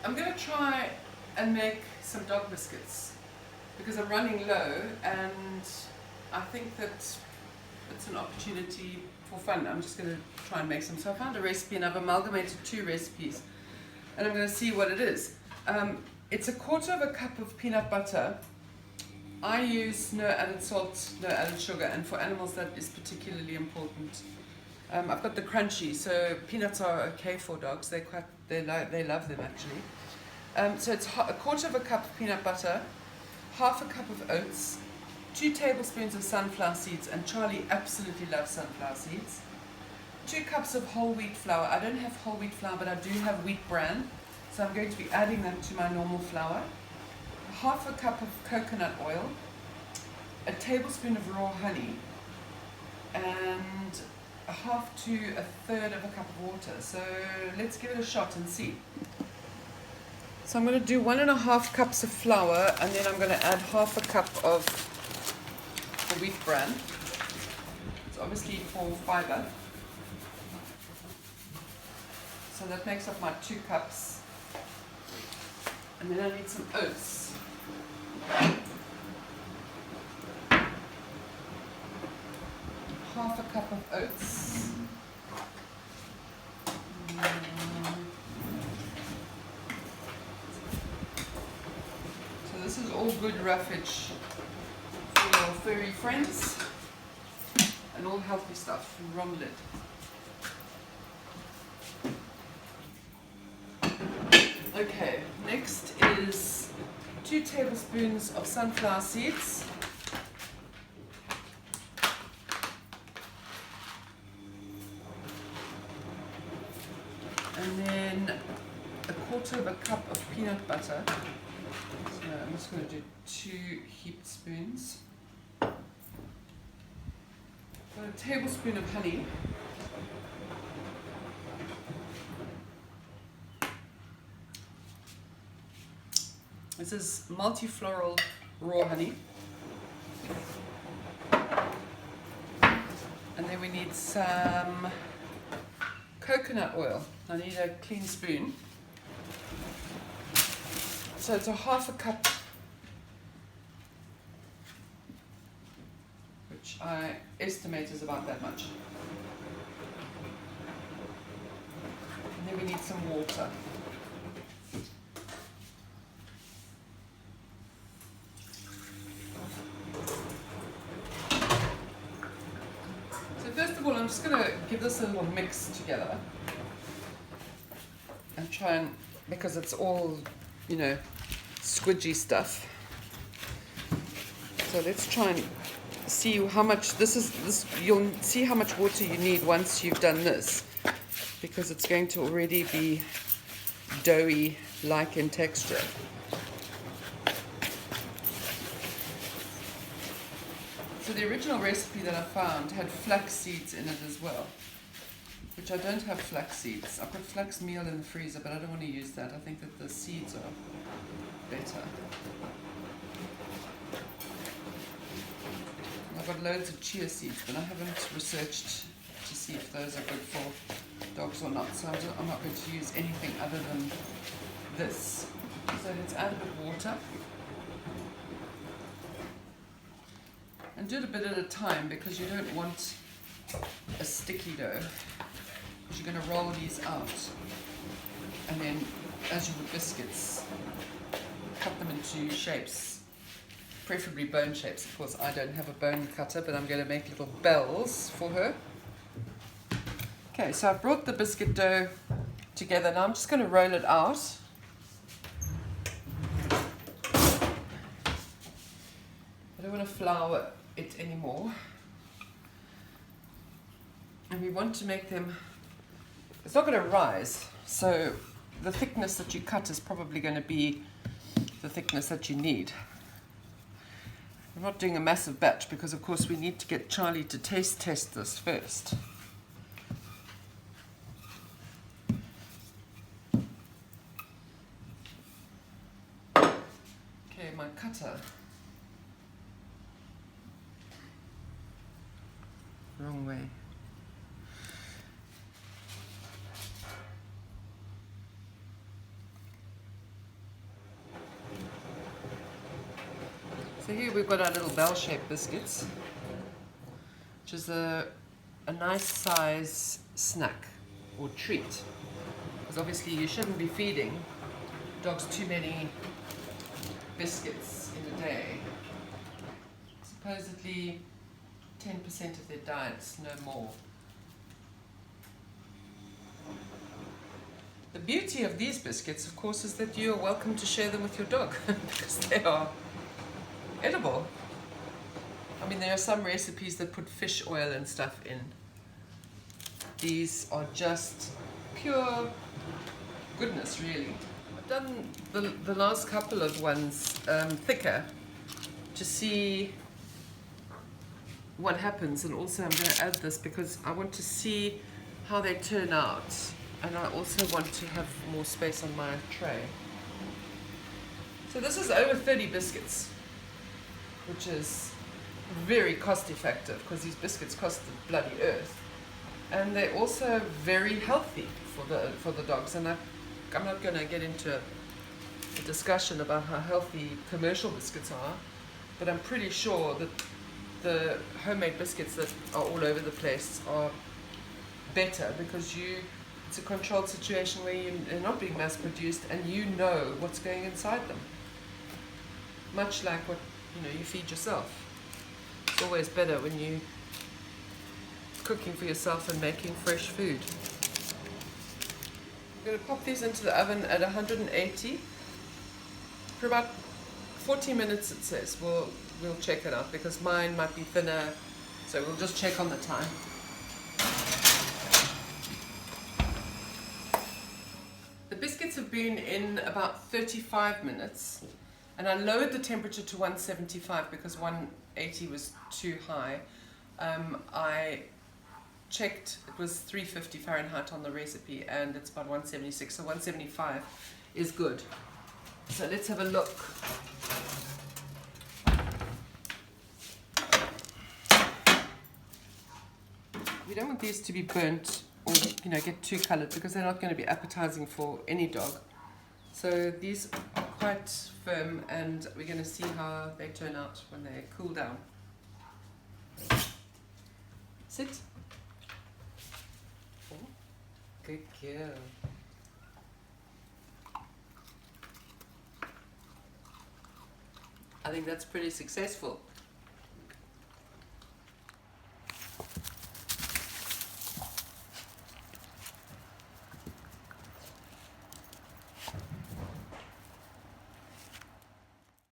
I'm going to try and make some dog biscuits because I'm running low and I think that it's an opportunity for fun. I'm just going to try and make some. So I found a recipe and I've amalgamated 2 recipes and I'm going to see what it is. It's 1/4 cup of peanut butter. I use no added salt, no added sugar, and for animals that is particularly important. I've got the crunchy, so peanuts are okay for dogs. They love them actually. So it's 1/4 cup of peanut butter, 1/2 cup of oats, 2 tablespoons of sunflower seeds, and Charlie absolutely loves sunflower seeds. 2 cups of whole wheat flour. I don't have whole wheat flour, but I do have wheat bran, so I'm going to be adding that to my normal flour. 1/2 cup of coconut oil, a tablespoon of raw honey, and 1/2 to 1/3 of a cup of water. So let's give it a shot and see. So I'm going to do 1.5 cups of flour, and then I'm going to add 1/2 cup of the wheat bran. It's obviously for fiber. So that makes up my 2 cups. And then I need some oats. 1/2 cup of oats. So this is all good roughage for your furry friends and all healthy stuff. Rumble it. Okay, next is 2 tablespoons of sunflower seeds. And then 1/4 cup of peanut butter. So I'm just going to do 2 heaped spoons. A tablespoon of honey. This is multifloral raw honey. And then we need some coconut oil. I need a clean spoon. So it's 1/2 cup, which I estimate is about that much. And then we need some water. So first of all, I'm just going to give this a little mix together and try and, because it's all, you know, squidgy stuff. So let's try and see how much you'll see how much water you need once you've done this, because it's going to already be doughy like in texture. So the original recipe that I found had flax seeds in it as well, which I don't have flax seeds. I've got flax meal in the freezer, but I don't want to use that. I think that the seeds are better. I've got loads of chia seeds, but I haven't researched to see if those are good for dogs or not. So I'm not going to use anything other than this. So let's add a bit of water. And do it a bit at a time, because you don't want a sticky dough. Because you're going to roll these out. And then, as you would biscuits, cut them into shapes. Preferably bone shapes. Of course, I don't have a bone cutter, but I'm going to make little bells for her. Okay, so I've brought the biscuit dough together. Now I'm just going to roll it out. I don't want to flour it anymore. And we want to make them, it's not going to rise, so the thickness that you cut is probably going to be the thickness that you need. I'm not doing a massive batch because of course we need to get Charlie to taste test this first. Okay, my cutter. Wrong way. So here we've got our little bell-shaped biscuits, which is a nice size snack or treat. Because obviously you shouldn't be feeding dogs too many biscuits in a day. Supposedly 10% of their diets, no more. The beauty of these biscuits, of course, is that you are welcome to share them with your dog because they are edible. I mean, there are some recipes that put fish oil and stuff in. These are just pure goodness, really. I've done the last couple of ones thicker to see what happens, and also I'm going to add this because I want to see how they turn out, and I also want to have more space on my tray. So this is over 30 biscuits, which is very cost effective because these biscuits cost the bloody earth, and they're also very healthy for the dogs. And I'm not going to get into a discussion about how healthy commercial biscuits are, but I'm pretty sure that the homemade biscuits that are all over the place are better because it's a controlled situation where they're not being mass produced and you know what's going inside them. Much like what you feed yourself. It's always better when you're cooking for yourself and making fresh food. I'm going to pop these into the oven at 180 for about 40 minutes, it says. We'll check it out because mine might be thinner, so we'll just check on the time. The biscuits have been in about 35 minutes, and I lowered the temperature to 175 because 180 was too high. I checked, it was 350 Fahrenheit on the recipe, and it's about 176, so 175 is good. So let's have a look. We don't want these to be burnt or get too coloured because they're not going to be appetizing for any dog. So these are quite firm, and we're going to see how they turn out when they cool down. Sit. Oh, good girl. I think that's pretty successful.